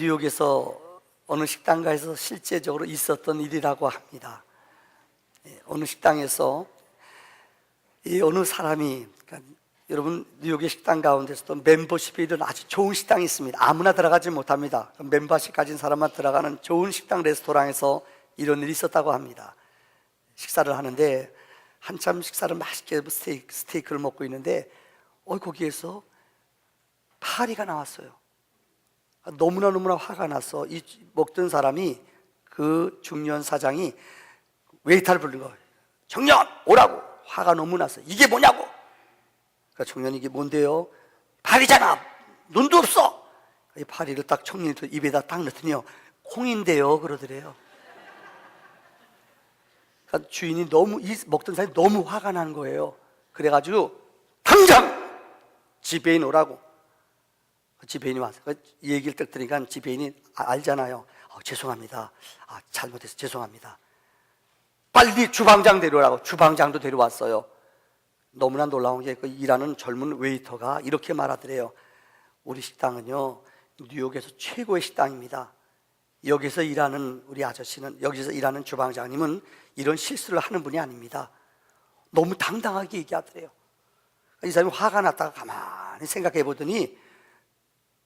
뉴욕에서 어느 식당가에서 실제적으로 있었던 일이라고 합니다. 어느 식당에서 이 어느 사람이, 그러니까 여러분 뉴욕의 식당 가운데서도 멤버십이 있는 아주 좋은 식당이 있습니다. 아무나 들어가지 못합니다. 멤버십 가진 사람만 들어가는 좋은 식당 레스토랑에서 이런 일이 있었다고 합니다. 식사를 하는데 한참 식사를 맛있게 스테이크를 먹고 있는데 거기에서 파리가 나왔어요. 너무나 화가 나서 이 먹던 사람이, 그 중년 사장이 웨이터를 부른 거예요. 청년 오라고. 화가 너무 나서 이게 뭐냐고. 그러니까 청년이 이게 뭔데요? 파리잖아. 눈도 없어. 이 파리를 딱 청년이 입에다 딱 넣더니요, 콩인데요 그러더래요. 그러니까 주인이 너무, 이 먹던 사람이 너무 화가 나는 거예요. 그래가지고 당장 지배인 오라고. 지배인이 와서 이 얘기를 딱 들으니까 지배인이 알잖아요. 죄송합니다. 잘못해서 죄송합니다. 빨리 주방장 데려오라고. 주방장도 데려왔어요. 너무나 놀라운 게, 그 일하는 젊은 웨이터가 이렇게 말하더래요. 우리 식당은요, 뉴욕에서 최고의 식당입니다. 여기서 일하는 우리 아저씨는, 여기서 일하는 주방장님은 이런 실수를 하는 분이 아닙니다. 너무 당당하게 얘기하더래요. 이 사람이 화가 났다가 가만히 생각해 보더니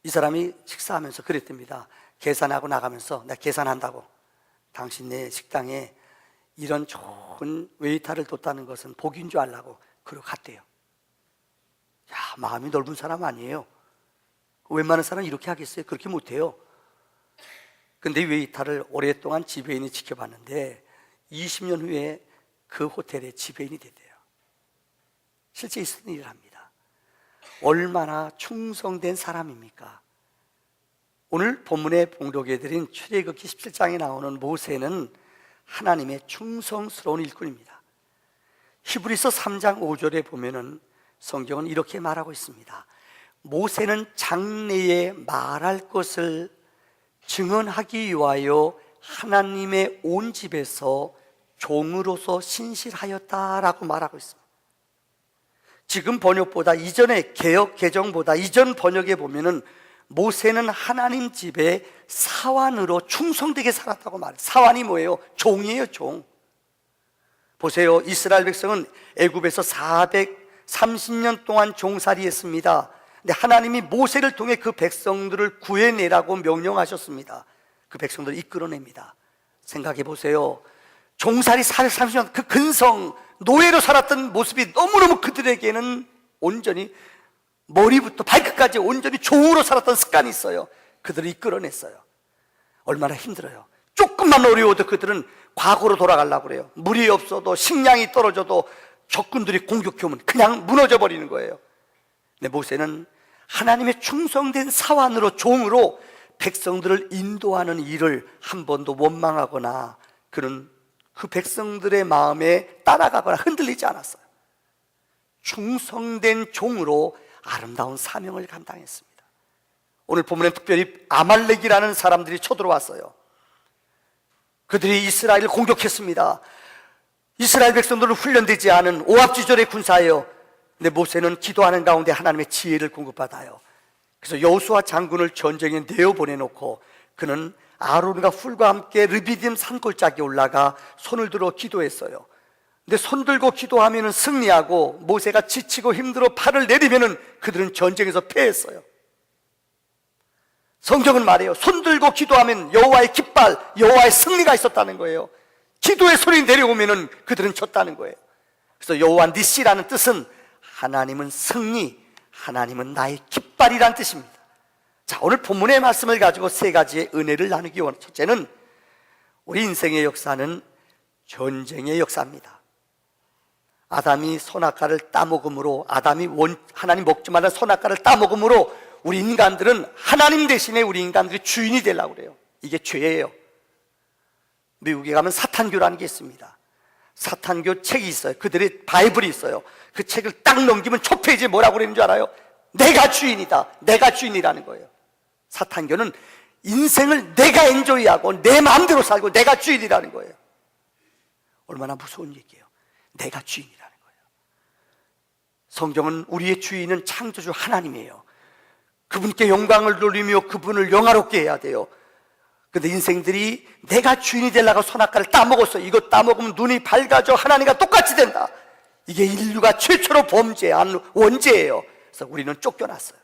이 사람이 식사하면서 그랬답니다. 계산하고 나가면서, 내가 계산한다고. 당신네 식당에 이런 좋은 웨이터를 뒀다는 것은 복인 줄 알라고. 그러고 갔대요. 야, 마음이 넓은 사람 아니에요. 웬만한 사람은 이렇게 하겠어요? 그렇게 못해요. 근데 웨이터를 오랫동안 지배인이 지켜봤는데 20년 후에 그 호텔의 지배인이 됐대요. 실제 있었던 일을 합니다. 얼마나 충성된 사람입니까? 오늘 본문에 봉독해드린 출애굽기 17장에 나오는 모세는 하나님의 충성스러운 일꾼입니다. 히브리서 3장 5절에 보면은 성경은 이렇게 말하고 있습니다. 모세는 장래에 말할 것을 증언하기 위하여 하나님의 온 집에서 종으로서 신실하였다라고 말하고 있습니다. 지금 번역보다 이전의 개역 개정보다 이전 번역에 보면은 모세는 하나님 집에 사환으로 충성되게 살았다고 말해요. 사환이 뭐예요? 종이에요, 종. 보세요. 이스라엘 백성은 애굽에서 430년 동안 종살이했습니다. 근데 하나님이 모세를 통해 그 백성들을 구해내라고 명령하셨습니다. 그 백성들을 이끌어냅니다. 생각해 보세요. 종살이 430년, 그 근성, 노예로 살았던 모습이 너무너무 그들에게는 온전히 머리부터 발끝까지 온전히 종으로 살았던 습관이 있어요. 그들을 이끌어냈어요. 얼마나 힘들어요. 조금만 어려워도 그들은 과거로 돌아가려고 그래요. 물이 없어도, 식량이 떨어져도 적군들이 공격해오면 그냥 무너져 버리는 거예요. 근데 모세는 하나님의 충성된 사환으로, 종으로 백성들을 인도하는 일을 한 번도 원망하거나 그는 그 백성들의 마음에 따라가거나 흔들리지 않았어요. 충성된 종으로 아름다운 사명을 감당했습니다. 오늘 본문에 특별히 아말렉이라는 사람들이 쳐들어왔어요. 그들이 이스라엘을 공격했습니다. 이스라엘 백성들은 훈련되지 않은 오합지졸의 군사예요. 근데 모세는 기도하는 가운데 하나님의 지혜를 공급받아요. 그래서 여호수아 장군을 전쟁에 내어보내놓고 그는 아론과 훌과 함께 르비딤 산골짜기에 올라가 손을 들어 기도했어요. 근데 손 들고 기도하면 승리하고 모세가 지치고 힘들어 팔을 내리면 그들은 전쟁에서 패했어요. 성경은 말해요. 손 들고 기도하면 여호와의 깃발, 여호와의 승리가 있었다는 거예요. 기도의 소리 내려오면 그들은 졌다는 거예요. 그래서 여호와 니시라는 뜻은 하나님은 승리, 하나님은 나의 깃발이란 뜻입니다. 자, 오늘 본문의 말씀을 가지고 세 가지의 은혜를 나누기 원합니다. 첫째는 우리 인생의 역사는 전쟁의 역사입니다. 아담이 선악과를 따먹음으로, 하나님 먹지 말라 선악과를 따먹음으로 우리 인간들은 하나님 대신에 우리 인간들이 주인이 되려고 그래요. 이게 죄예요. 미국에 가면 사탄교라는 게 있습니다. 사탄교 책이 있어요. 그들의 바이블이 있어요. 그 책을 딱 넘기면 첫 페이지에 뭐라고 그러는 줄 알아요? 내가 주인이다. 내가 주인이라는 거예요. 사탄교는 인생을 내가 엔조이하고 내 마음대로 살고 내가 주인이라는 거예요. 얼마나 무서운 얘기예요. 내가 주인이라는 거예요. 성경은 우리의 주인은 창조주 하나님이에요. 그분께 영광을 돌리며 그분을 영화롭게 해야 돼요. 근데 인생들이 내가 주인이 되려고 선악과를 따먹었어. 이거 따먹으면 눈이 밝아져 하나님과 똑같이 된다. 이게 인류가 최초로 범죄한 원죄예요. 그래서 우리는 쫓겨났어요.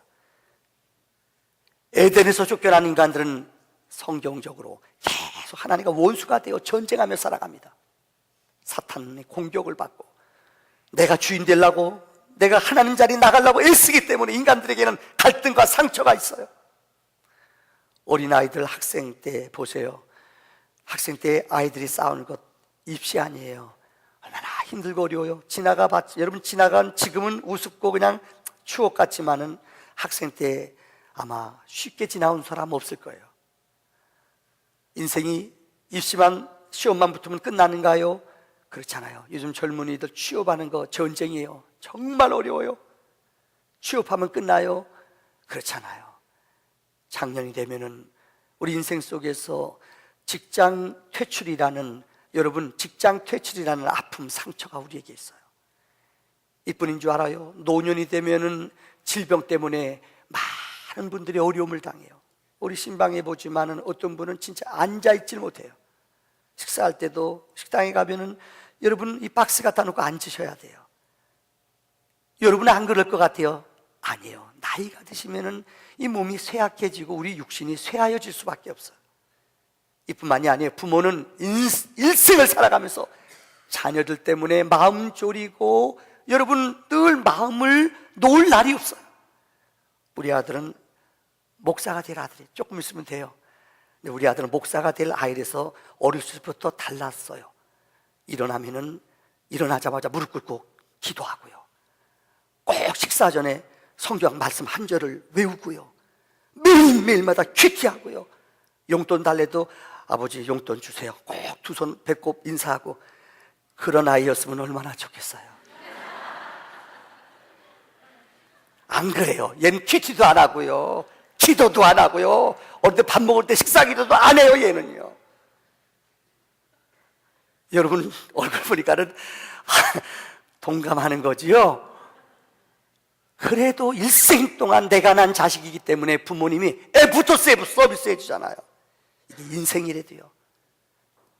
에덴에서 쫓겨난 인간들은 성경적으로 계속 하나님과 원수가 되어 전쟁하며 살아갑니다. 사탄의 공격을 받고 내가 주인 되려고, 내가 하나님 자리에 나가려고 애쓰기 때문에 인간들에게는 갈등과 상처가 있어요. 어린아이들 학생 때 보세요. 학생 때 아이들이 싸우는 것 입시 아니에요. 얼마나 힘들고 어려워요. 여러분 지나간 지금은 우습고 그냥 추억 같지만은 학생 때 아마 쉽게 지나온 사람 없을 거예요. 인생이 입시만 시험만 붙으면 끝나는가요? 그렇잖아요. 요즘 젊은이들 취업하는 거 전쟁이에요. 정말 어려워요. 취업하면 끝나요? 그렇잖아요. 작년이 되면은 우리 인생 속에서 직장 퇴출이라는 아픔, 상처가 우리에게 있어요. 이뿐인 줄 알아요? 노년이 되면은 질병 때문에 많은 분들이 어려움을 당해요. 우리 신방에 보지만은 어떤 분은 진짜 앉아있질 못해요. 식사할 때도 식당에 가면은 여러분 이 박스 갖다 놓고 앉으셔야 돼요. 여러분은 안 그럴 것 같아요? 아니에요. 나이가 드시면은 이 몸이 쇠약해지고 우리 육신이 쇠하여질 수밖에 없어요. 이뿐만이 아니에요. 부모는 일생을 살아가면서 자녀들 때문에 마음 졸이고 여러분 늘 마음을 놓을 날이 없어요. 우리 아들은 목사가 될 아들이 조금 있으면 돼요. 근데 우리 아들은 목사가 될 아이라서 어렸을 때부터 달랐어요. 일어나자마자 무릎 꿇고 기도하고요. 꼭 식사 전에 성경 말씀 한 절을 외우고요. 매일매일마다 큐티하고요. 용돈 달래도 아버지 용돈 주세요. 꼭 두 손 배꼽 인사하고. 그런 아이였으면 얼마나 좋겠어요. 안 그래요. 얘는 큐티도 안 하고요. 기도도 안 하고요. 어느 때 밥 먹을 때 식사 기도도 안 해요. 얘는요. 여러분 얼굴 보니까는 동감하는 거지요. 그래도 일생 동안 내가 난 자식이기 때문에 부모님이 애프터 서비스 해주잖아요. 이게 인생이래도요.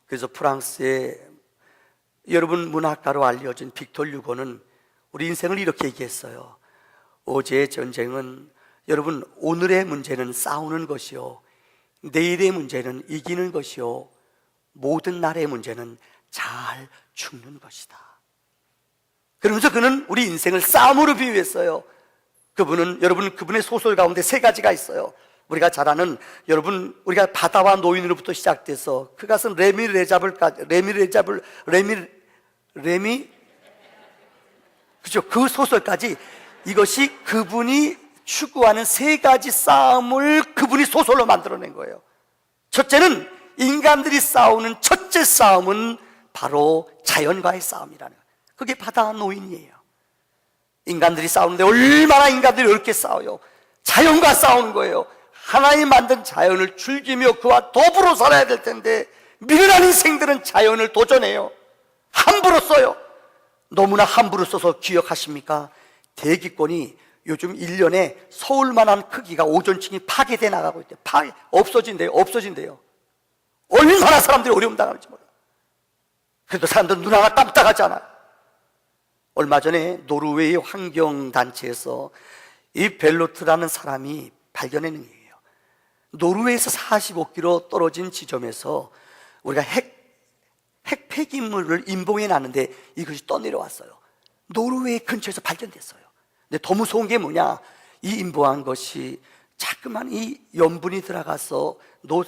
그래서 프랑스의 여러분 문학가로 알려진 빅토르 류고는 우리 인생을 이렇게 얘기했어요. 어제의 전쟁은 여러분 오늘의 문제는 싸우는 것이요, 내일의 문제는 이기는 것이요, 모든 날의 문제는 잘 죽는 것이다. 그러면서 그는 우리 인생을 싸움으로 비유했어요. 여러분 그분의 소설 가운데 세 가지가 있어요. 우리가 잘 아는, 여러분 우리가 바다와 노인으로부터 시작돼서 그가 쓴 그죠? 그 소설까지, 이것이 그분이 추구하는 세 가지 싸움을 그분이 소설로 만들어낸 거예요. 첫째는, 인간들이 싸우는 첫째 싸움은 바로 자연과의 싸움이라는 거예요. 그게 바다와 노인이에요. 인간들이 싸우는데 얼마나 인간들이 어렵게 싸워요. 자연과 싸우는 거예요. 하나님 만든 자연을 즐기며 그와 더불어 살아야 될 텐데 미련한 인생들은 자연을 도전해요. 함부로 써요. 너무나 함부로 써서 기억하십니까? 대기권이 요즘 1년에 서울만한 크기가 오존층이 파괴돼 나가고 있대요. 없어진대요. 얼마나 사람들이 어려움 당하는지 몰라요. 그래도 사람들은 눈 하나 깜짝하지 않아요. 얼마 전에 노르웨이 환경단체에서 이 벨로트라는 사람이 발견해낸 얘기예요. 노르웨이에서 45km 떨어진 지점에서 우리가 핵 폐기물을 임봉해 놨는데 이것이 떠내려왔어요. 노르웨이 근처에서 발견됐어요. 근데 더 무서운 게 뭐냐, 이 임봉한 것이 자꾸만 이 염분이 들어가서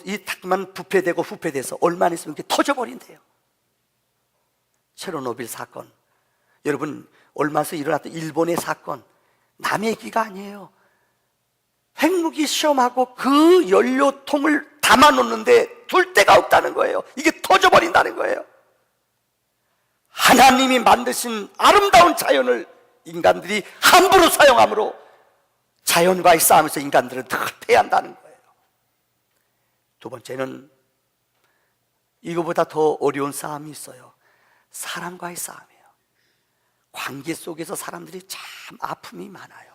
이 자꾸만 부패돼서 얼마 안 있으면 이렇게 터져버린대요. 체르노빌 사건, 여러분 얼마 전에 일어났던 일본의 사건, 남의 얘기가 아니에요. 핵무기 시험하고 그 연료통을 담아놓는데 둘 데가 없다는 거예요. 이게 터져버린다는 거예요. 하나님이 만드신 아름다운 자연을 인간들이 함부로 사용함으로 자연과의 싸움에서 인간들은 늘 패한다는 거예요. 두 번째는 이거보다 더 어려운 싸움이 있어요. 사람과의 싸움이에요. 관계 속에서 사람들이 참 아픔이 많아요.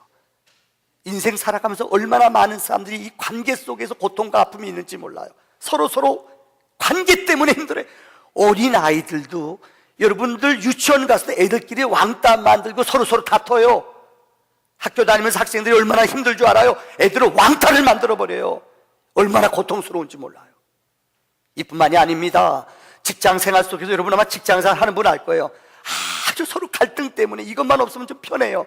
인생 살아가면서 얼마나 많은 사람들이 이 관계 속에서 고통과 아픔이 있는지 몰라요. 서로 관계 때문에 힘들어요. 어린 아이들도 여러분들 유치원 갔을 때 애들끼리 왕따 만들고 서로 다퉈요. 학교 다니면서 학생들이 얼마나 힘들 줄 알아요? 애들은 왕따를 만들어버려요. 얼마나 고통스러운지 몰라요. 이뿐만이 아닙니다. 직장 생활 속에서 여러분 아마 직장 생활 하는 분 알 거예요. 아주 서로 갈등 때문에 이것만 없으면 좀 편해요.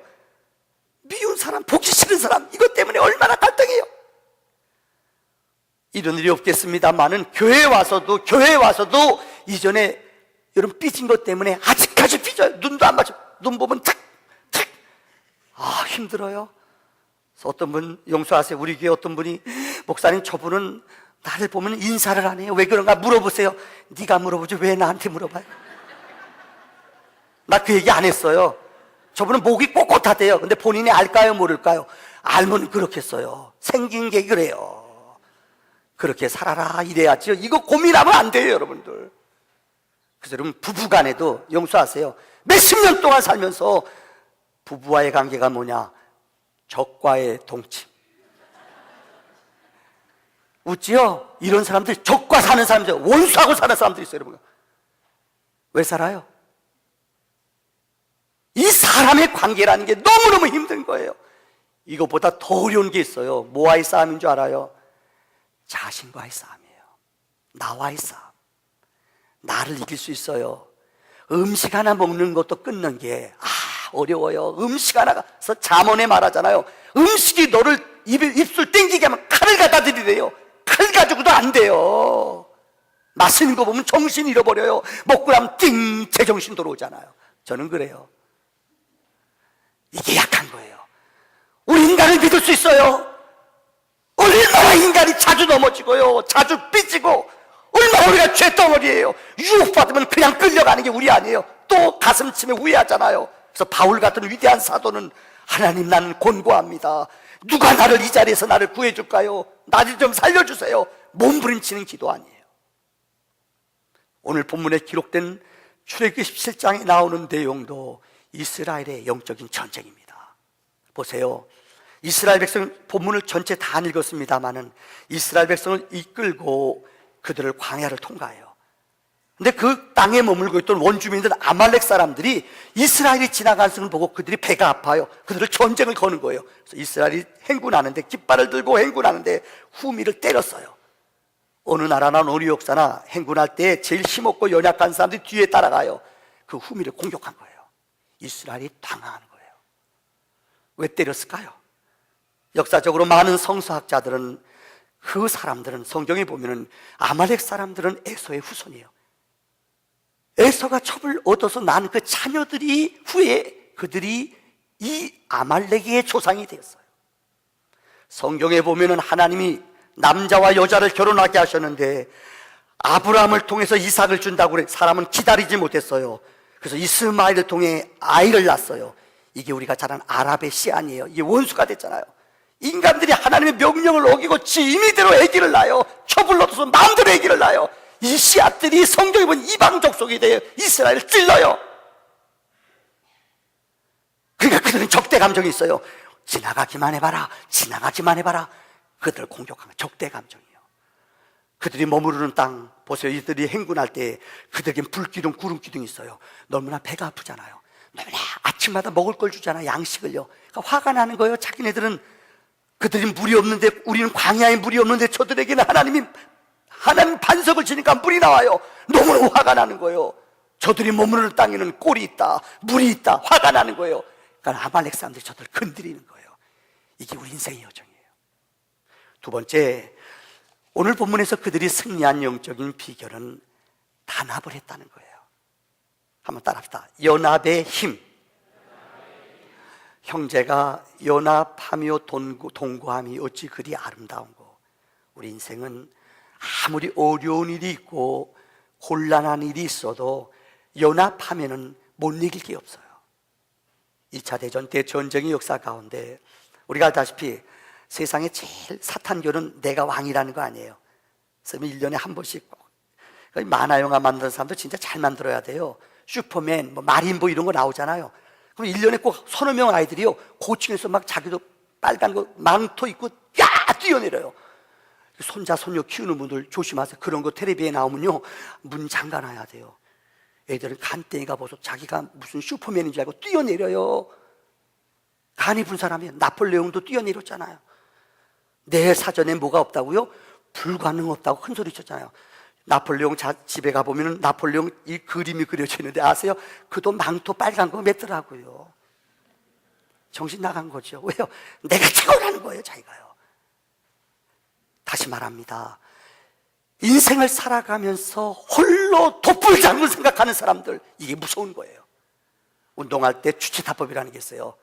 미운 사람, 보기 싫은 사람, 이것 때문에 얼마나 갈등해요. 이런 일이 없겠습니다만은 교회에 와서도 이전에 여러분 삐진 것 때문에 아직까지 삐져요. 눈도 안 맞죠. 눈 보면 탁 힘들어요. 그래서 어떤 분 용서하세요. 우리 교회 어떤 분이 목사님 저분은 나를 보면 인사를 안 해요. 왜 그런가 물어보세요. 네가 물어보지 왜 나한테 물어봐요? 나 그 얘기 안 했어요. 저분은 목이 꼿꼿하대요. 근데 본인이 알까요 모를까요? 알면 그렇겠어요. 생긴 게 그래요. 그렇게 살아라 이래야죠. 이거 고민하면 안 돼요 여러분들. 그래서 여러분 부부간에도 용서하세요. 몇십 년 동안 살면서 부부와의 관계가 뭐냐? 적과의 동침. 웃지요? 이런 사람들, 적과 사는 사람들, 원수하고 사는 사람들이 있어요 여러분. 왜 살아요? 이 사람의 관계라는 게 너무너무 힘든 거예요. 이것보다 더 어려운 게 있어요. 뭐와의 싸움인 줄 알아요? 자신과의 싸움이에요. 나와의 싸움. 나를 이길 수 있어요. 음식 하나 먹는 것도 끊는 게 어려워요. 음식 하나가 그래서 잠언에 말하잖아요. 음식이 너를 입술 땡기게 하면 칼을 갖다 드리래요. 칼 가지고도 안 돼요. 맛있는 거 보면 정신 잃어버려요. 먹고 나면 띵 제정신 돌아오잖아요. 저는 그래요. 이게 약한 거예요. 우리 인간을 믿을 수 있어요. 얼마나 인간이 자주 넘어지고요, 자주 삐지고, 얼마나 우리가 죄덩어리예요. 유혹받으면 그냥 끌려가는 게 우리 아니에요. 또 가슴치며 후회하잖아요. 그래서 바울 같은 위대한 사도는 하나님 나는 곤고합니다. 누가 나를 이 자리에서 나를 구해줄까요? 나를 좀 살려주세요. 몸부림치는 기도 아니에요. 오늘 본문에 기록된 출애굽기 17장에 나오는 내용도 이스라엘의 영적인 전쟁입니다. 보세요. 이스라엘 백성 본문을 전체 다 안 읽었습니다만은 이스라엘 백성을 이끌고 그들을 광야를 통과해요. 근데 그 땅에 머물고 있던 원주민들 아말렉 사람들이 이스라엘이 지나가는 것을 보고 그들이 배가 아파요. 그들을 전쟁을 거는 거예요. 그래서 이스라엘이 행군하는데 깃발을 들고 행군하는데 후미를 때렸어요. 어느 나라나 어느 역사나 행군할 때 제일 힘없고 연약한 사람들이 뒤에 따라가요. 그 후미를 공격한 거예요. 이스라엘이 당황하는 거예요. 왜 때렸을까요? 역사적으로 많은 성서학자들은 그 사람들은 성경에 보면은 아말렉 사람들은 에서의 후손이에요. 에서가 첩을 얻어서 난 그 자녀들이 후에 그들이 이 아말렉의 조상이 되었어요. 성경에 보면은 하나님이 남자와 여자를 결혼하게 하셨는데 아브라함을 통해서 이삭을 준다고 그래. 사람은 기다리지 못했어요. 그래서 이스마엘을 통해 아이를 낳았어요. 이게 우리가 잘 아는 아랍의 씨앗이에요. 이게 원수가 됐잖아요. 인간들이 하나님의 명령을 어기고 지 임의대로 아기를 낳아요. 첩을 얻어서 마음대로 아기를 낳아요. 이 씨앗들이 성경에 보면 이방 족속이 돼요. 이스라엘을 찔러요. 그러니까 그들은 적대 감정이 있어요. 지나가기만 해봐라, 지나가기만 해봐라. 그들을 공격하는 적대 감정이에요. 그들이 머무르는 땅 보세요. 이들이 행군할 때 그들에겐 불기둥, 구름기둥이 있어요. 너무나 배가 아프잖아요. 너무나 아침마다 먹을 걸 주잖아, 양식을요. 그러니까 화가 나는 거예요. 자기네들은 그들이 물이 없는데, 우리는 광야에 물이 없는데 저들에게는 하나님 반석을 지니까 물이 나와요. 너무나 화가 나는 거예요. 저들이 머무르는 땅에는 꼴이 있다, 물이 있다. 화가 나는 거예요. 그러니까 아말렉 사람들이 저들을 건드리는 거예요. 이게 우리 인생의 여정이에요. 두 번째, 오늘 본문에서 그들이 승리한 영적인 비결은 단합을 했다는 거예요. 한번 따라합시다. 연합의 힘. 형제가 연합하며 동거함이 어찌 그리 아름다운고. 우리 인생은 아무리 어려운 일이 있고 곤란한 일이 있어도 연합하면은 못 이길 게 없어요. 2차 대전 때 전쟁의 역사 가운데 우리가 알다시피 세상에 제일 사탄교는 내가 왕이라는 거 아니에요. 그래서 1년에 한 번씩 만화 영화 만드는 사람도 진짜 잘 만들어야 돼요. 슈퍼맨, 마린보 이런 거 나오잖아요. 그럼 1년에 꼭 서너 명 아이들이요 고층에서 막 자기도 빨간 거 망토 입고 야 뛰어내려요. 손자 손녀 키우는 분들 조심하세요. 그런 거 텔레비에 나오면요 문 잠가놔야 돼요. 애들은 간땡이가 벗어 자기가 무슨 슈퍼맨인 줄 알고 뛰어내려요. 간 입은 사람이 나폴레옹도 뛰어내렸잖아요. 내 사전에 뭐가 없다고요? 불가능 없다고 큰 소리 쳤잖아요. 나폴레옹 집에 가보면 나폴레옹 이 그림이 그려져 있는데 아세요? 그도 망토 빨간 거 맸더라고요. 정신 나간 거죠. 왜요? 내가 최고라는 거예요, 자기가요. 다시 말합니다. 인생을 살아가면서 홀로 독불장군 생각하는 사람들, 이게 무서운 거예요. 운동할 때 주체타법이라는 게 있어요.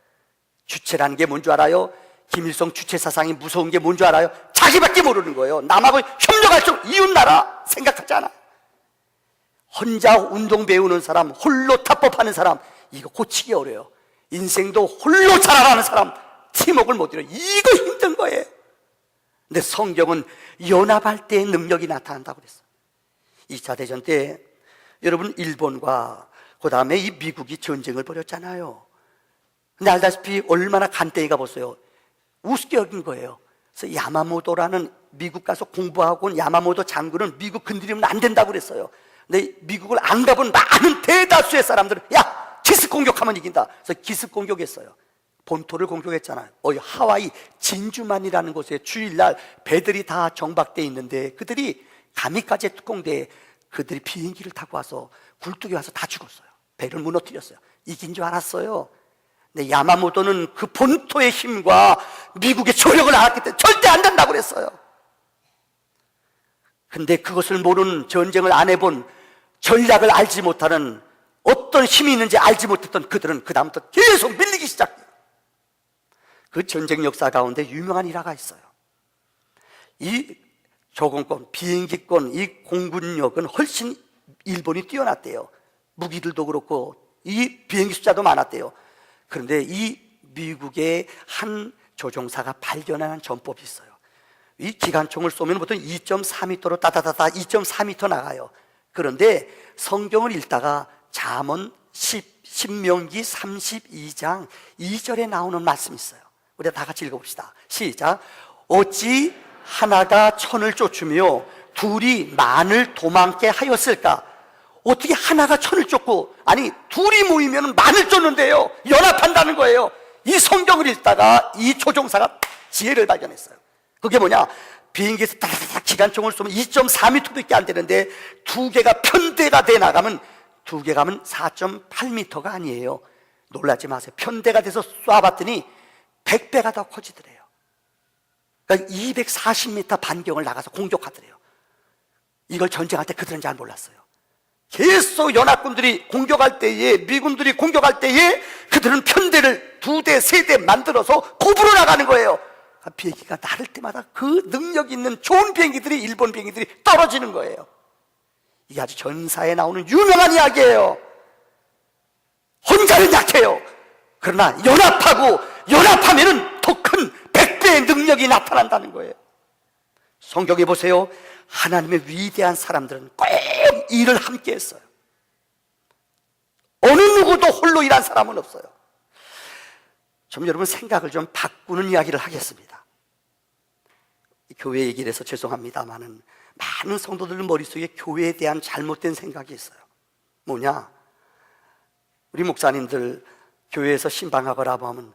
주체라는 게 뭔 줄 알아요? 김일성 주체 사상이 무서운 게 뭔 줄 알아요? 자기밖에 모르는 거예요. 남하고 협력할 줄 이웃나라 생각하지 않아요. 혼자 운동 배우는 사람, 홀로 타법하는 사람, 이거 고치기 어려워요. 인생도 홀로 살아가는 사람, 팀워크를 못 이뤄요. 이거 힘든 거예요. 근데 성경은 연합할 때의 능력이 나타난다고 그랬어요. 2차 대전 때 여러분 일본과 그 다음에 이 미국이 전쟁을 벌였잖아요. 근데 알다시피 얼마나 간땡이가 벌써요. 우습게 여긴 거예요. 그래서 야마모토라는 미국 가서 공부하고 온 야마모토 장군은 미국 건드리면 안 된다고 그랬어요. 근데 미국을 안 가본 많은 대다수의 사람들은 야 기습 공격하면 이긴다. 그래서 기습 공격했어요. 본토를 공격했잖아요. 하와이 진주만이라는 곳에 주일날 배들이 다 정박돼 있는데 그들이 가미까지 특공대에 그들이 비행기를 타고 와서 굴뚝에 와서 다 죽었어요. 배를 무너뜨렸어요. 이긴 줄 알았어요. 근데 야마모토는 그 본토의 힘과 미국의 조력을 알았기 때문에 절대 안 된다고 그랬어요. 근데 그것을 모르는, 전쟁을 안 해본, 전략을 알지 못하는, 어떤 힘이 있는지 알지 못했던 그들은 그 다음부터 계속 밀리기 시작해요. 그 전쟁 역사 가운데 유명한 일화가 있어요. 이 조공권, 비행기권, 이 공군력은 훨씬 일본이 뛰어났대요. 무기들도 그렇고 이 비행기 숫자도 많았대요. 그런데 이 미국의 한 조종사가 발견한 전법이 있어요. 이 기관총을 쏘면 보통 2.4m로 따다다다 2.4m 나가요. 그런데 성경을 읽다가 잠언 10명기 32장 2절에 나오는 말씀이 있어요. 우리 다 같이 읽어봅시다. 시작. 어찌 하나가 천을 쫓으며 둘이 만을 도망게 하였을까? 어떻게 하나가 천을 쫓고, 아니 둘이 모이면 만을 쫓는데요. 연합한다는 거예요. 이 성경을 읽다가 이 조종사가 지혜를 발견했어요. 그게 뭐냐? 비행기에서 따다다닥 기관총을 쏘면 2.4m밖에 안 되는데 두 개가 편대가 돼 나가면, 두 개 가면 4.8m가 아니에요. 놀라지 마세요. 편대가 돼서 쏴봤더니 100배가 더 커지더래요. 그러니까 240m 반경을 나가서 공격하더래요. 이걸 전쟁할 때 그들은 잘 몰랐어요. 계속 연합군들이 공격할 때에, 미군들이 공격할 때에 그들은 편대를 2대, 3대 만들어서 고부로 나가는 거예요. 비행기가 나를 때마다 그 능력 있는 좋은 비행기들이, 일본 비행기들이 떨어지는 거예요. 이게 아주 전사에 나오는 유명한 이야기예요. 혼자는 약해요. 그러나 연합하면은 더 큰 100배의 능력이 나타난다는 거예요. 성경에 보세요. 하나님의 위대한 사람들은 꼭 일을 함께 했어요. 어느 누구도 홀로 일한 사람은 없어요. 좀 여러분 생각을 좀 바꾸는 이야기를 하겠습니다. 교회 얘기를 해서 죄송합니다만은 많은 성도들 머릿속에 교회에 대한 잘못된 생각이 있어요. 뭐냐? 우리 목사님들 교회에서 신방하거나 하면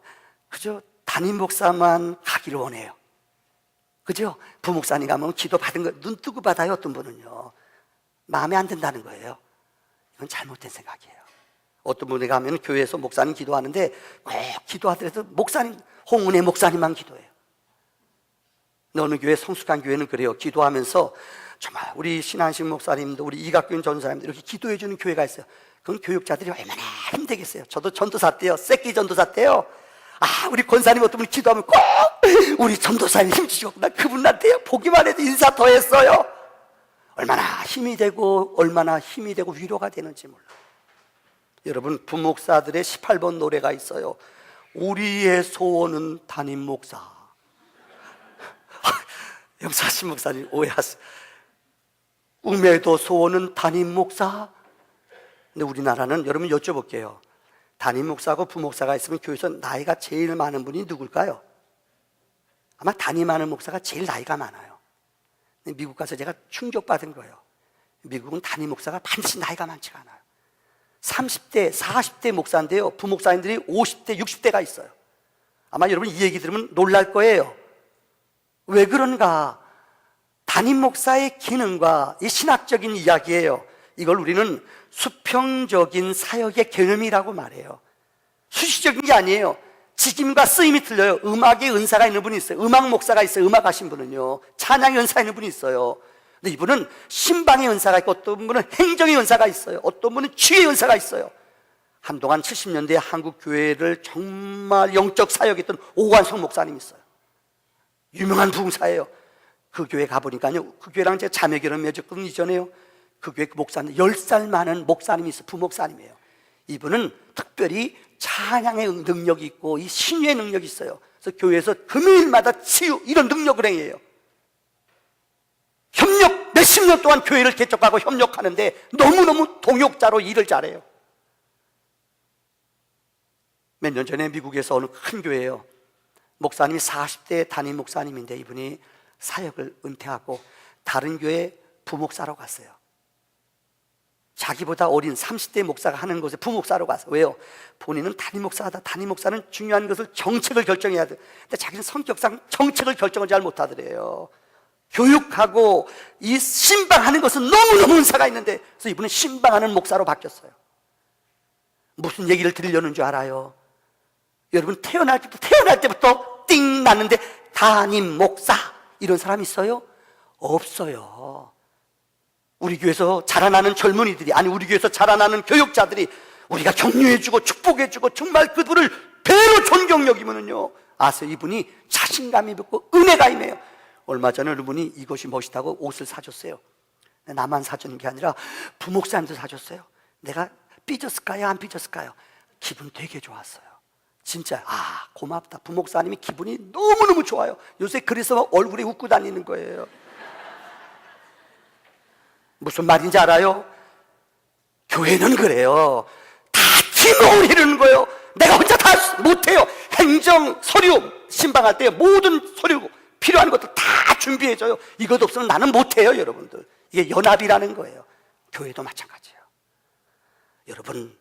그저 담임 목사만 가기를 원해요. 그죠? 부목사님 가면 기도 받은 거 눈 뜨고 받아요. 어떤 분은요 마음에 안 든다는 거예요. 이건 잘못된 생각이에요. 어떤 분이 가면 교회에서 목사님 기도하는데 꼭 기도하더라도 목사님, 홍은혜 목사님만 기도해요. 어느 교회, 성숙한 교회는 그래요. 기도하면서 정말 우리 신한식 목사님도 우리 이각균 전도사님도 이렇게 기도해 주는 교회가 있어요. 그건 교육자들이 얼마나 힘들겠어요. 저도 전도사 때요, 새끼 전도사 때요, 우리 권사님 어떤 분이 기도하면 꼭 우리 전도사님 힘주시고, 나 그분한테요 보기만 해도 인사 더 했어요. 얼마나 힘이 되고 위로가 되는지 몰라요. 여러분, 부목사들의 18번 노래가 있어요. 우리의 소원은 담임 목사. 영사신 목사님 오해하세요. 꿈에도 소원은 담임 목사. 근데 우리나라는, 여러분 여쭤볼게요. 담임 목사하고 부목사가 있으면 교회에서 나이가 제일 많은 분이 누굴까요? 아마 담임하는 목사가 제일 나이가 많아요. 미국 가서 제가 충격받은 거예요. 미국은 담임 목사가 반드시 나이가 많지가 않아요. 30대, 40대 목사인데요, 부목사님들이 50대, 60대가 있어요. 아마 여러분 이 얘기 들으면 놀랄 거예요. 왜 그런가? 담임 목사의 기능과 이 신학적인 이야기예요. 이걸 우리는 수평적인 사역의 개념이라고 말해요. 수시적인 게 아니에요. 직임과 쓰임이 틀려요. 음악의 은사가 있는 분이 있어요. 음악 목사가 있어요. 음악 하신 분은요. 찬양의 은사 있는 분이 있어요. 근데 이분은 신방의 은사가 있고, 어떤 분은 행정의 은사가 있어요. 어떤 분은 치유의 은사가 있어요. 한동안 70년대 한국 교회를 정말 영적 사역했던 오관성 목사님이 있어요. 유명한 부흥사예요. 그 교회 가보니까요, 그 교회랑 제가 자매 결혼 맺었거든요, 이전에요. 그 교회 그 목사님, 10살 많은 목사님이 있어요. 부목사님이에요. 이분은 특별히 찬양의 능력이 있고 이 신유의 능력이 있어요. 그래서 교회에서 금요일마다 치유, 이런 능력을 행해요. 협력, 몇십 년 동안 교회를 개척하고 협력하는데 너무너무 동역자로 일을 잘해요. 몇 년 전에 미국에서 어느 큰 교회예요. 목사님이 40대 담임 목사님인데 이분이 사역을 은퇴하고 다른 교회 부목사로 갔어요. 자기보다 어린 30대 목사가 하는 곳에 부목사로 갔어요. 왜요? 본인은 담임 목사다. 담임 목사는 중요한 것을 정책을 결정해야 돼. 근데 자기는 성격상 정책을 결정을 잘 못하더래요. 교육하고 이 신방하는 것은 너무너무 은사가 있는데, 그래서 이분은 신방하는 목사로 바뀌었어요. 무슨 얘기를 드리려는 줄 알아요? 여러분, 태어날 때부터 띵 났는데 담임 목사 이런 사람 있어요? 없어요. 우리 교회에서 자라나는 젊은이들이, 아니 우리 교회에서 자라나는 교육자들이 우리가 격려해주고 축복해주고 정말 그들을 배로 존경 여기면은요, 아세요? 이분이 자신감이 있고 은혜가 임해요. 얼마 전에 어느 분이 이것이 멋있다고 옷을 사줬어요. 나만 사주는 게 아니라 부목사님도 사줬어요. 내가 삐졌을까요? 안 삐졌을까요? 기분 되게 좋았어요. 진짜 고맙다. 부목사님이 기분이 너무너무 좋아요. 요새 그래서 얼굴에 웃고 다니는 거예요. 무슨 말인지 알아요? 교회는 그래요. 다 팀워크를 이루는 거예요. 내가 혼자 다 못해요. 행정, 서류, 신방할 때 모든 서류 필요한 것들 다 준비해줘요. 이것 없으면 나는 못해요, 여러분들. 이게 연합이라는 거예요. 교회도 마찬가지예요. 여러분,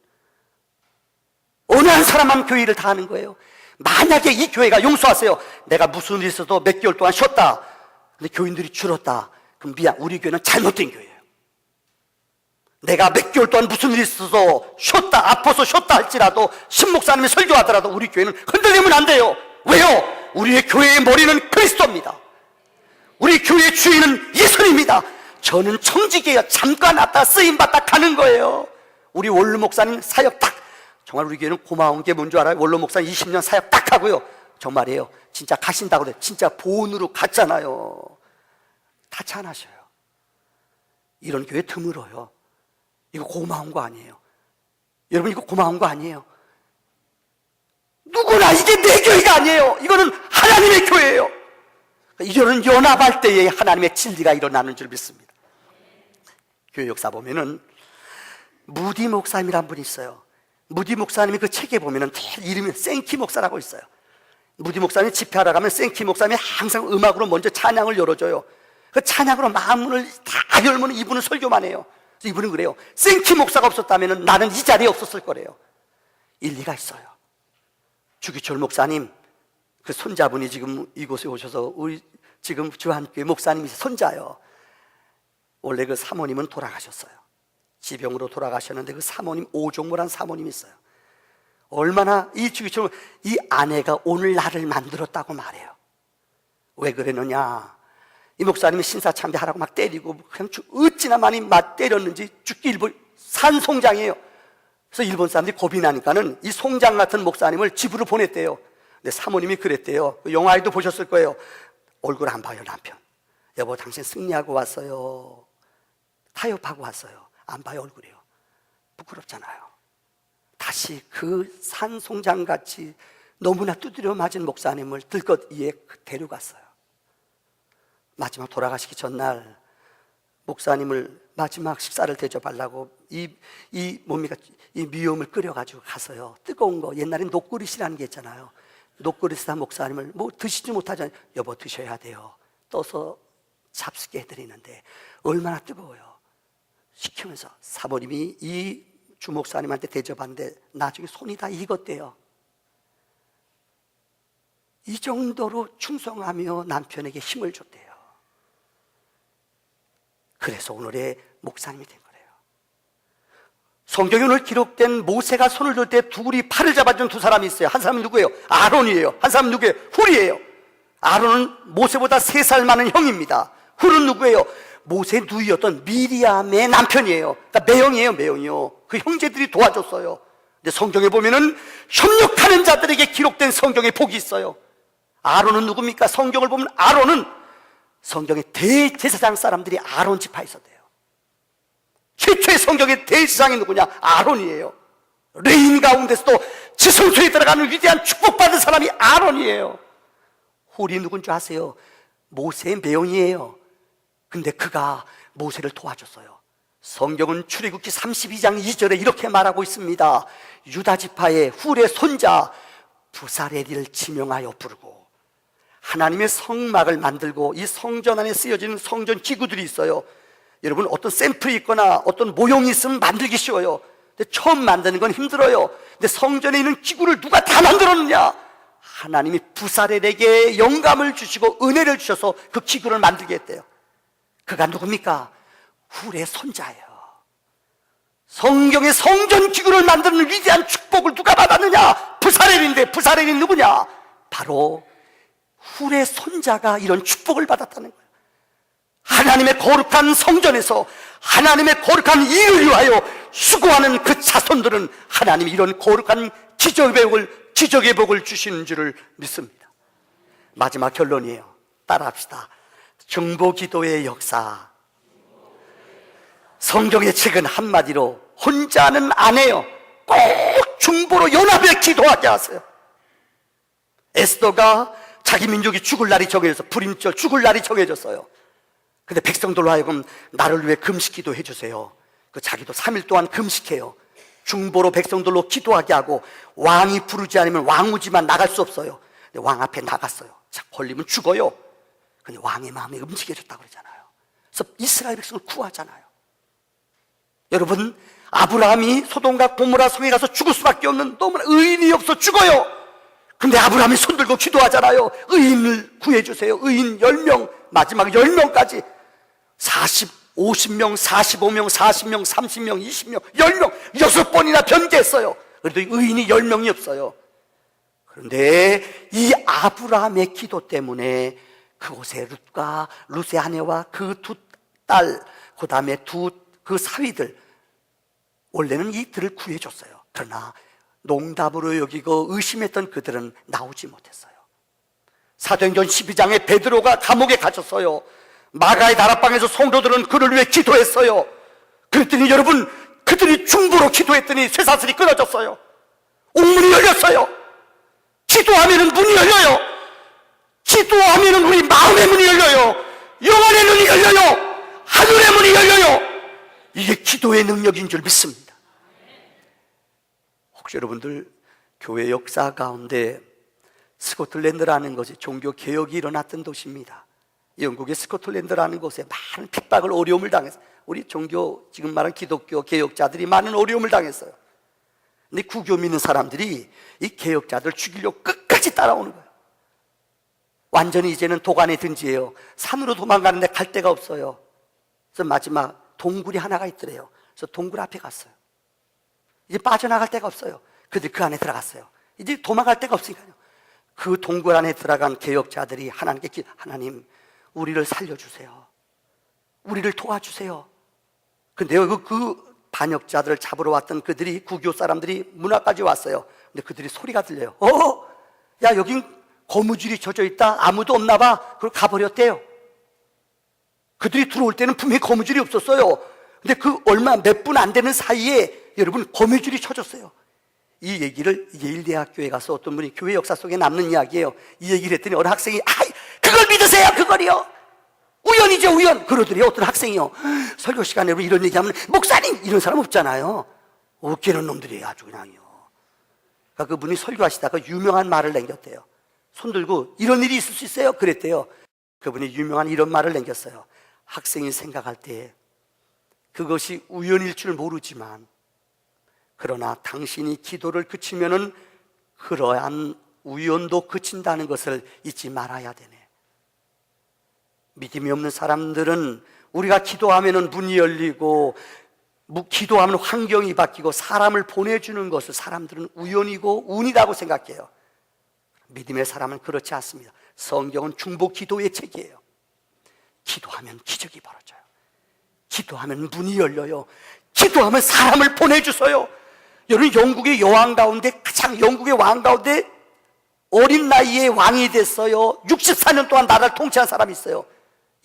어느 한 사람만 교회 일을 다 하는 거예요. 만약에 이 교회가 용서하세요. 내가 무슨 일이 있어도 몇 개월 동안 쉬었다. 근데 교인들이 줄었다. 그럼 미안, 우리 교회는 잘못된 교회예요. 내가 몇 개월 동안 무슨 일이 있어서 쉬었다, 아파서 쉬었다 할지라도, 신목사님이 설교하더라도 우리 교회는 흔들리면 안 돼요. 왜요? 우리의 교회의 머리는 그리스도입니다. 우리 교회의 주인은 예수님입니다. 저는 청지기예요. 잠깐 왔다 쓰임받다 가는 거예요. 우리 원로 목사님 사역 딱, 정말 우리 교회는 고마운 게 뭔 줄 알아요? 원로 목사님 20년 사역 딱 하고요, 정말이에요, 진짜 가신다고 그래요. 진짜 보온으로 갔잖아요. 다 찬하셔요. 이런 교회 드물어요. 이거 고마운 거 아니에요? 여러분, 이거 고마운 거 아니에요? 누구나, 이게 내 교회가 아니에요. 이거는 하나님의 교회예요. 이거는 연합할 때에 하나님의 진리가 일어나는 줄 믿습니다. 교회 역사 보면은 무디 목사님이란 분이 있어요. 무디 목사님이 그 책에 보면은 이름이 생키 목사라고 있어요. 무디 목사님이 집회하러 가면 생키 목사님이 항상 음악으로 먼저 찬양을 열어줘요. 그 찬양으로 마음문을 다 열면 이분은 설교만 해요. 그래서 이분은 그래요. 생키 목사가 없었다면 나는 이 자리에 없었을 거래요. 일리가 있어요. 주기철 목사님, 그 손자분이 지금 이곳에 오셔서 우리 지금 주한교회 목사님이 손자요. 원래 그 사모님은 돌아가셨어요. 지병으로 돌아가셨는데 그 사모님, 오종모란 사모님이 있어요. 얼마나 이 주기철, 이 아내가 오늘 나를 만들었다고 말해요. 왜 그랬느냐? 이 목사님이 신사참배하라고 막 때리고 그냥 어찌나 많이 맞 때렸는지 죽기 일본 산송장이에요. 그래서 일본 사람들이 겁이 나니까는 이 송장 같은 목사님을 집으로 보냈대요. 근데 사모님이 그랬대요. 그 영화에도 보셨을 거예요. 얼굴 안 봐요, 남편. 여보, 당신 승리하고 왔어요. 타협하고 왔어요. 안 봐요, 얼굴이요. 부끄럽잖아요. 다시 그 산송장같이 너무나 두드려 맞은 목사님을 들것 이에 데려갔어요. 마지막 돌아가시기 전날 목사님을 마지막 식사를 대접하려고 이 미음을 끓여가지고 가서요, 뜨거운 거, 옛날엔 녹그릇이라는 게 있잖아요. 녹그릇에다 목사님을 뭐 드시지 못하잖아요. 여보 드셔야 돼요. 떠서 잡수게 해드리는데 얼마나 뜨거워요. 시키면서 사모님이 이 주목사님한테 대접하는데 나중에 손이 다 익었대요. 이 정도로 충성하며 남편에게 힘을 줬대요. 그래서 오늘의 목사님이 된 거예요. 성경에 오늘 기록된 모세가 손을 들 때 둘이 팔을 잡아준 두 사람이 있어요. 한 사람은 누구예요? 아론이에요. 한 사람은 누구예요? 훌이에요. 아론은 모세보다 3살 많은 형입니다. 훌은 누구예요? 모세의 누이였던 미리암의 남편이에요. 그러니까 매형이에요, 매형이요. 그 형제들이 도와줬어요. 근데 성경에 보면은 협력하는 자들에게 기록된 성경의 복이 있어요. 아론은 누굽니까? 성경을 보면 아론은 성경의 대제사장 사람들이 아론 지파에 있었대요. 최초의 성경의 대제사장이 누구냐? 아론이에요. 레인 가운데서도 지성소에 들어가는 위대한 축복받은 사람이 아론이에요. 훌이 누군 줄 아세요? 모세의 매형이에요. 근데 그가 모세를 도와줬어요. 성경은 출애굽기 32장 2절에 이렇게 말하고 있습니다. 유다 지파의 훌의 손자 부사레리를 지명하여 부르고 하나님의 성막을 만들고 이 성전 안에 쓰여지는 성전 기구들이 있어요. 여러분 어떤 샘플이 있거나 어떤 모형이 있으면 만들기 쉬워요. 근데 처음 만드는 건 힘들어요. 근데 성전에 있는 기구를 누가 다 만들었느냐? 하나님이 부사렐에게 영감을 주시고 은혜를 주셔서 그 기구를 만들게 했대요. 그가 누굽니까? 훌의 손자예요. 성경의 성전 기구를 만드는 위대한 축복을 누가 받았느냐? 부사렐인데 부사렐이 누구냐? 바로 훌의 손자가 이런 축복을 받았다는 거예요. 하나님의 거룩한 성전에서 하나님의 거룩한 일을 위하여 수고하는 그 자손들은 하나님이 이런 거룩한 기적의 복을 주시는 줄을 믿습니다. 마지막 결론이에요. 따라합시다. 중보기도의 역사. 성경의 책은 한마디로 혼자는 안 해요. 꼭 중보로 연합해 기도하게 하세요. 에스더가 자기 민족이 죽을 날이 정해져서 불임절 죽을 날이 정해졌어요. 근데 백성들로 하여금 나를 위해 금식기도 해주세요. 그 자기도 3일 동안 금식해요. 중보로 백성들로 기도하게 하고 왕이 부르지 않으면 왕무지만 나갈 수 없어요. 근데 왕 앞에 나갔어요. 자, 걸리면 죽어요. 근데 왕의 마음이 움직여졌다고 그러잖아요. 그래서 이스라엘 백성을 구하잖아요. 여러분, 아브라함이 소돔과 고모라 성에 가서 죽을 수밖에 없는 너무나 의인이 없어 죽어요. 근데 아브라함이 손들고 기도하잖아요. 의인을 구해주세요. 의인 10명, 마지막 10명까지 50명, 45명, 40명, 30명, 20명, 10명 6번이나 변개했어요. 그래도 의인이 10명이 없어요. 그런데 이 아브라함의 기도 때문에 그곳에 룻의 아내와 그 두 딸, 그 다음에 그 사위들, 원래는 이들을 구해줬어요. 그러나 농담으로 여기고 의심했던 그들은 나오지 못했어요. 사도행전 12장에 베드로가 감옥에 갇혔어요. 마가의 다락방에서 성도들은 그를 위해 기도했어요. 그랬더니 여러분, 그들이 중보로 기도했더니 쇠사슬이 끊어졌어요. 옥문이 열렸어요. 기도하면은 문이 열려요. 기도하면은 우리 마음의 문이 열려요. 영혼의 눈이 열려요. 하늘의 문이 열려요. 이게 기도의 능력인 줄 믿습니다. 혹시 여러분들 교회 역사 가운데 스코틀랜드라는 것이 종교 개혁이 일어났던 도시입니다. 영국의 스코틀랜드라는 곳에 많은 핍박을 어려움을 당했어요. 우리 종교 지금 말하는 기독교 개혁자들이 많은 어려움을 당했어요. 근데 구교 믿는 사람들이 이 개혁자들 죽이려고 끝까지 따라오는 거예요. 완전히 이제는 도간에 든지예요. 산으로 도망가는데 갈 데가 없어요. 그래서 마지막 동굴이 하나가 있더래요. 그래서 동굴 앞에 갔어요. 이제 빠져나갈 데가 없어요. 그들이 그 안에 들어갔어요. 이제 도망갈 데가 없으니까요. 그 동굴 안에 들어간 개혁자들이 하나님께 하나님, 우리를 살려주세요. 우리를 도와주세요. 근데요, 그 반역자들을 잡으러 왔던 그들이, 구교 사람들이 문 앞까지 왔어요. 근데 그들이 소리가 들려요. 야, 여긴 거무줄이 젖어 있다. 아무도 없나 봐. 그걸 가버렸대요. 그들이 들어올 때는 분명히 거무줄이 없었어요. 근데 그 얼마 몇 분 안 되는 사이에 여러분 거무줄이 쳐졌어요. 이 얘기를 예일대학교에 가서 어떤 분이 교회 역사 속에 남는 이야기예요. 이 얘기를 했더니 어느 학생이 그걸 믿으세요, 그걸요. 우연이죠, 우연. 그러더니 어떤 학생이요. 설교 시간에 이런 얘기하면 목사님 이런 사람 없잖아요. 웃기는 놈들이 아주 그냥요. 그러니까 그분이 설교하시다가 유명한 말을 남겼대요. 손들고 이런 일이 있을 수 있어요? 그랬대요. 그분이 유명한 이런 말을 남겼어요. 학생이 생각할 때 그것이 우연일 줄 모르지만 그러나 당신이 기도를 그치면은 그러한 우연도 그친다는 것을 잊지 말아야 되네. 믿음이 없는 사람들은 우리가 기도하면은 문이 열리고 기도하면 환경이 바뀌고 사람을 보내주는 것을 사람들은 우연이고 운이라고 생각해요. 믿음의 사람은 그렇지 않습니다. 성경은 중보 기도의 책이에요. 기도하면 기적이 벌어져요. 기도하면 문이 열려요. 기도하면 사람을 보내주세요. 여러분, 영국의 여왕 가운데 영국의 왕 가운데 어린 나이에 왕이 됐어요. 64년 동안 나라를 통치한 사람이 있어요.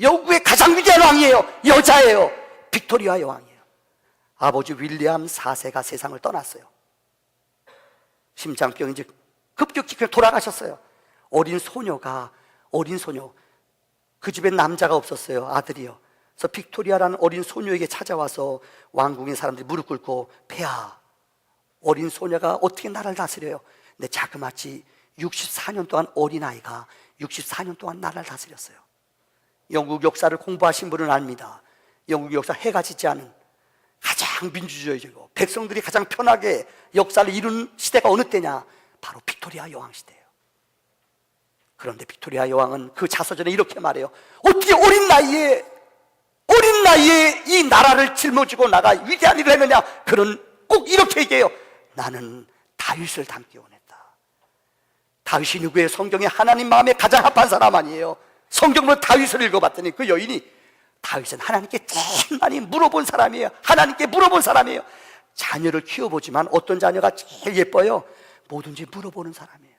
영국의 가장 위대한 왕이에요. 여자예요. 빅토리아 여왕이에요. 아버지 윌리엄 4세가 세상을 떠났어요. 심장병이 이제 급격히 돌아가셨어요. 어린 소녀, 그 집에 남자가 없었어요. 아들이요. 그래서 빅토리아라는 어린 소녀에게 찾아와서 왕궁의 사람들이 무릎 꿇고, 폐하, 어린 소녀가 어떻게 나라를 다스려요? 근데 자그마치 64년 동안 어린아이가 64년 동안 나라를 다스렸어요. 영국 역사를 공부하신 분은 압니다. 영국 역사 해가 지지 않은 가장 민주주의적이고 백성들이 가장 편하게 역사를 이룬 시대가 어느 때냐? 바로 빅토리아 여왕 시대예요. 그런데 빅토리아 여왕은 그 자서전에 이렇게 말해요. 어떻게 어린 나이에 이 나라를 짊어지고 나가 위대한 일을 했느냐? 꼭 이렇게 얘기해요. 나는 다윗을 닮기 원했다. 다윗이 누구예요? 성경에 하나님 마음에 가장 합한 사람 아니에요? 성경으로 다윗을 읽어봤더니 그 여인이 다윗은 하나님께 제일 많이 물어본 사람이에요. 하나님께 물어본 사람이에요. 자녀를 키워보지만 어떤 자녀가 제일 예뻐요? 뭐든지 물어보는 사람이에요.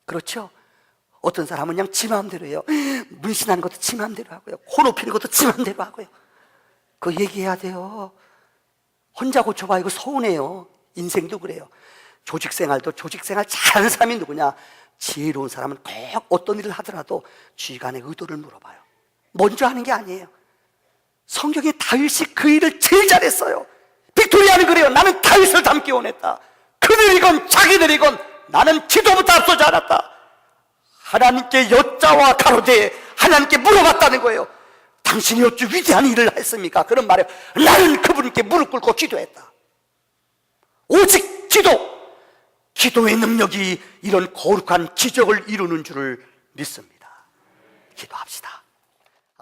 그렇죠? 어떤 사람은 그냥 지 마음대로 해요. 문신하는 것도 지 마음대로 하고요. 코 높이는 것도 지 마음대로 하고요. 그거 얘기해야 돼요. 혼자 고쳐봐. 이거 서운해요. 인생도 그래요. 조직생활도 조직생활 잘하는 사람이 누구냐? 지혜로운 사람은 꼭 어떤 일을 하더라도 주의간의 의도를 물어봐요. 먼저 하는 게 아니에요. 성경에 다윗이 그 일을 제일 잘했어요. 빅토리아는 그래요. 나는 다윗을 닮기 원했다. 그들이건 자기들이건 나는 기도부터 앞서지 않았다. 하나님께 여자와 가로되 하나님께 물어봤다는 거예요. 당신이 어찌 위대한 일을 했습니까? 그런 말이에요. 나는 그분께 무릎 꿇고 기도했다. 오직 기도의 능력이 이런 거룩한 기적을 이루는 줄을 믿습니다. 기도합시다.